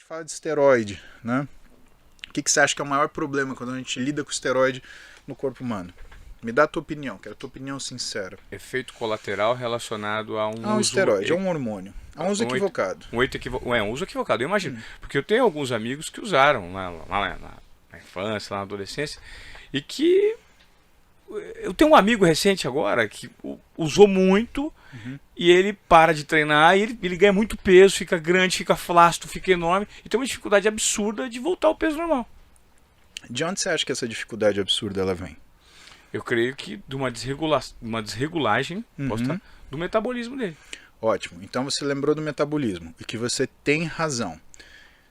fala de esteroide, né? O que você acha que é o maior problema quando a gente lida com esteroide no corpo humano? Me dá a tua opinião, quero a tua opinião sincera. Efeito colateral relacionado a um Um uso... esteroide, é um hormônio. É um uso equivocado. Um uso equivocado, eu imagino. Porque eu tenho alguns amigos que usaram lá na infância, lá na adolescência, e que... Eu tenho um amigo recente agora que usou muito e ele para de treinar e ele ganha muito peso, fica grande, fica flácido, fica enorme e tem uma dificuldade absurda de voltar ao peso normal. De onde você acha que essa dificuldade absurda ela vem? Eu creio que de uma desregulagem do metabolismo dele. Ótimo, então você lembrou do metabolismo e que você tem razão.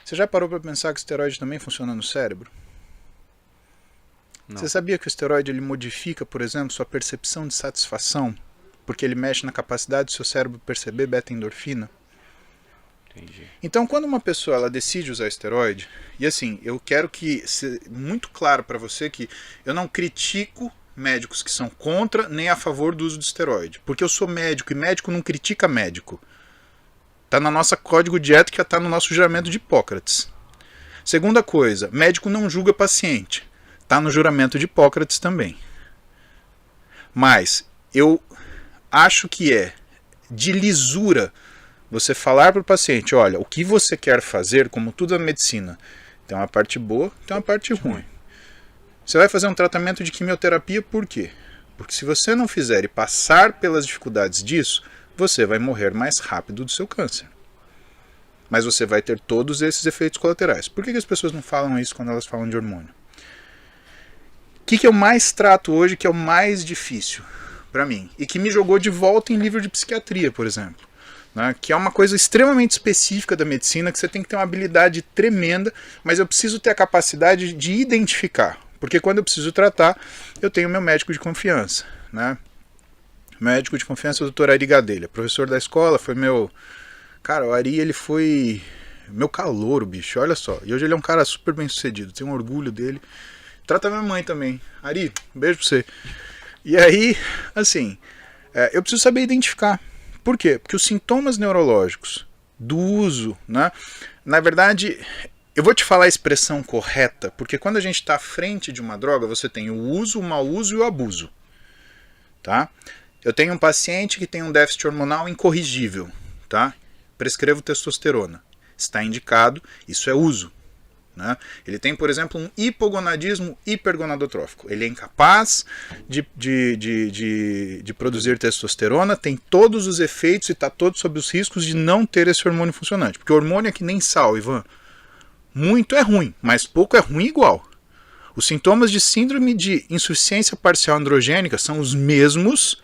Você já parou para pensar que o esteroide também funciona no cérebro? Não. Você sabia que o esteroide ele modifica, por exemplo, sua percepção de satisfação? Porque ele mexe na capacidade do seu cérebro perceber beta-endorfina? Entendi. Então, quando uma pessoa ela decide usar esteroide, e assim, eu quero que seja muito claro para você que eu não critico médicos que são contra nem a favor do uso de esteroide. Porque eu sou médico e médico não critica médico. Está no nosso código de ética, está no nosso juramento de Hipócrates. Segunda coisa, médico não julga paciente. Está no juramento de Hipócrates também. Mas eu acho que é de lisura você falar para o paciente, olha, o que você quer fazer, como tudo na medicina, tem uma parte boa, tem uma parte ruim. Você vai fazer um tratamento de quimioterapia por quê? Porque se você não fizer e passar pelas dificuldades disso, você vai morrer mais rápido do seu câncer. Mas você vai ter todos esses efeitos colaterais. Por que as pessoas não falam isso quando elas falam de hormônio? O que eu mais trato hoje que é o mais difícil para mim? E que me jogou de volta em livro de psiquiatria, por exemplo. Né? Que é uma coisa extremamente específica da medicina, que você tem que ter uma habilidade tremenda, mas eu preciso ter a capacidade de identificar. Porque quando eu preciso tratar, eu tenho meu médico de confiança. Né? Médico de confiança é o Dr. Ari Gadelha, professor da escola, foi meu... Cara, o Ari, ele foi meu calouro, bicho, olha só. E hoje ele é um cara super bem sucedido, tenho um orgulho dele. Trata minha mãe também. Ari, um beijo pra você. E aí, assim, eu preciso saber identificar. Por quê? Porque os sintomas neurológicos do uso, né? Na verdade, eu vou te falar a expressão correta, porque quando a gente está à frente de uma droga, você tem o uso, o mau uso e o abuso. Tá? Eu tenho um paciente que tem um déficit hormonal incorrigível. Tá? Prescrevo testosterona. Está indicado, isso é uso. Né? Ele tem, por exemplo, um hipogonadismo hipergonadotrófico. Ele é incapaz de produzir testosterona, tem todos os efeitos e está todo sob os riscos de não ter esse hormônio funcionante. Porque o hormônio é que nem sal, Ivan. Muito é ruim, mas pouco é ruim igual. Os sintomas de síndrome de insuficiência parcial androgênica são os mesmos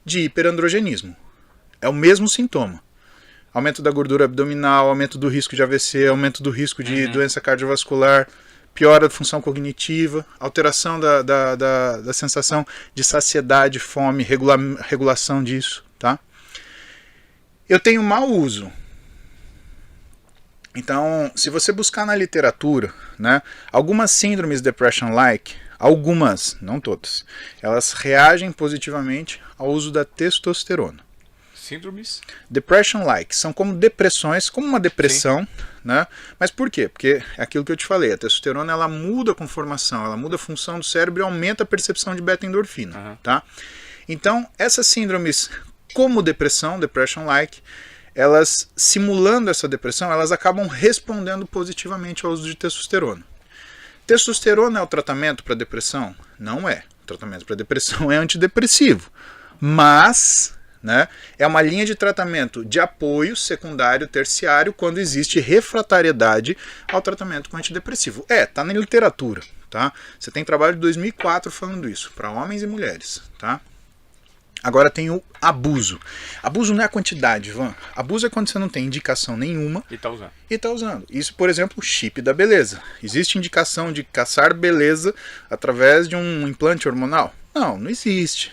de hiperandrogenismo. É o mesmo sintoma. Aumento da gordura abdominal, aumento do risco de AVC, aumento do risco de doença cardiovascular, piora da função cognitiva, alteração da sensação de saciedade, fome, regulação disso. Tá? Eu tenho mau uso. Então, se você buscar na literatura, né, algumas síndromes depression-like, algumas, não todas, elas reagem positivamente ao uso da testosterona. Síndromes? Depression-like, são como depressões, como uma depressão, né? Mas por quê? Porque é aquilo que eu te falei, a testosterona ela muda a conformação, ela muda a função do cérebro e aumenta a percepção de beta-endorfina. Tá? Então, essas síndromes como depressão, depression-like, elas, simulando essa depressão, elas acabam respondendo positivamente ao uso de testosterona. Testosterona é o tratamento para depressão? Não é. O tratamento para depressão é antidepressivo. Mas... né, é uma linha de tratamento de apoio secundário, terciário, quando existe refratariedade ao tratamento com antidepressivo. Tá na literatura. Tá? Você tem trabalho de 2004 falando isso, para homens e mulheres. Tá? Agora tem o abuso. Abuso não é a quantidade, Ivan. Abuso é quando você não tem indicação nenhuma e está usando. Isso, por exemplo, o chip da beleza. Existe indicação de caçar beleza através de um implante hormonal? Não existe.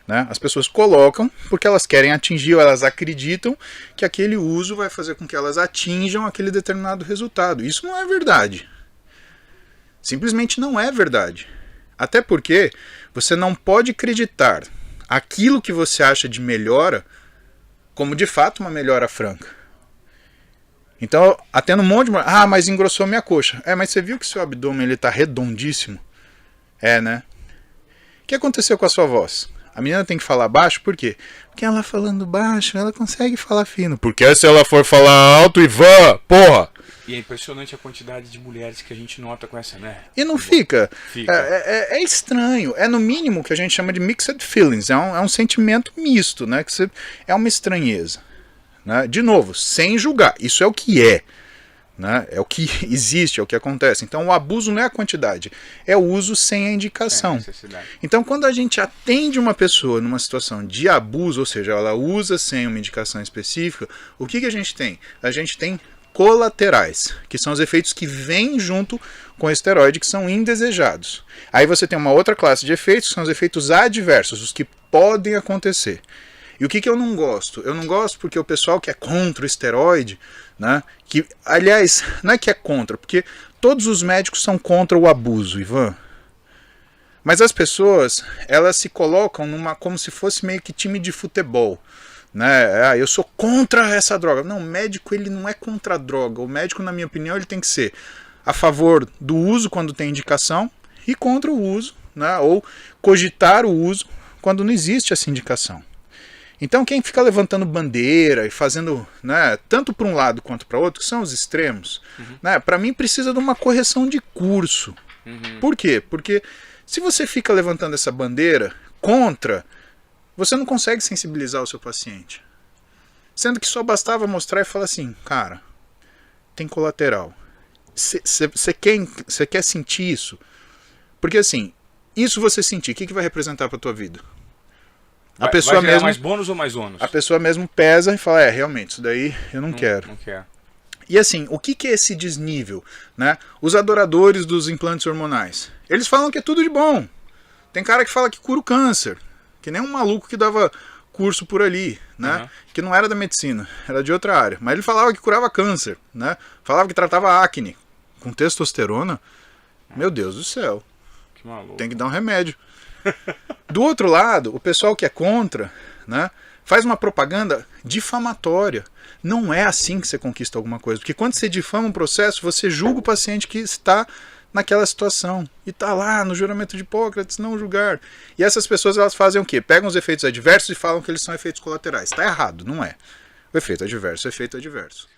Né? As pessoas colocam porque elas querem atingir ou elas acreditam que aquele uso vai fazer com que elas atinjam aquele determinado resultado. Isso não é verdade. Simplesmente não é verdade. Até porque você não pode acreditar aquilo que você acha de melhora como de fato uma melhora franca. Então, até no monte de... Ah, mas engrossou minha coxa. Mas você viu que seu abdômen ele tá redondíssimo? Né? O que aconteceu com a sua voz? A menina tem que falar baixo, por quê? Porque ela falando baixo, ela consegue falar fino. Porque se ela for falar alto, Ivan, porra! E é impressionante a quantidade de mulheres que a gente nota com essa, né? E não fica. Fica. É estranho. É no mínimo o que a gente chama de mixed feelings. É um sentimento misto, né? É uma estranheza. Né? De novo, sem julgar. Isso é o que é. Né? É o que existe, é o que acontece. Então o abuso não é a quantidade, é o uso sem a indicação. Então quando a gente atende uma pessoa numa situação de abuso, ou seja, ela usa sem uma indicação específica, o que a gente tem? A gente tem colaterais, que são os efeitos que vêm junto com o esteroide, que são indesejados. Aí você tem uma outra classe de efeitos, que são os efeitos adversos, os que podem acontecer. E o que eu não gosto? Eu não gosto porque o pessoal que é contra o esteroide, né, que, aliás, não é que é contra, porque todos os médicos são contra o abuso, Ivan. Mas as pessoas, elas se colocam como se fosse meio que time de futebol. Né? Eu sou contra essa droga. Não, o médico ele não é contra a droga. O médico, na minha opinião, ele tem que ser a favor do uso quando tem indicação e contra o uso, né, ou cogitar o uso quando não existe essa indicação. Então quem fica levantando bandeira e fazendo, né, tanto para um lado quanto para outro, que são os extremos, né, para mim precisa de uma correção de curso. Por quê? Porque se você fica levantando essa bandeira contra, você não consegue sensibilizar o seu paciente. Sendo que só bastava mostrar e falar assim, cara, tem colateral. Você quer sentir isso? Porque assim, isso você sentir, o que vai representar para a tua vida? A pessoa vai mesmo, mais bônus ou mais ônus? A pessoa mesmo pesa e fala, realmente, isso daí eu não quero. Não quero. E assim, o que é esse desnível? Né? Os adoradores dos implantes hormonais, eles falam que é tudo de bom. Tem cara que fala que cura o câncer, que nem um maluco que dava curso por ali, né? Que não era da medicina, era de outra área. Mas ele falava que curava câncer, né? Falava que tratava acne com testosterona. Meu Deus do céu. Que maluco. Tem que dar um remédio. Do outro lado, o pessoal que é contra, né, faz uma propaganda difamatória. Não é assim que você conquista alguma coisa. Porque quando você difama um processo, você julga o paciente que está naquela situação. E está lá no juramento de Hipócrates, não julgar. E essas pessoas, elas fazem o quê? Pegam os efeitos adversos e falam que eles são efeitos colaterais. Está errado, não é. O efeito adverso é efeito adverso.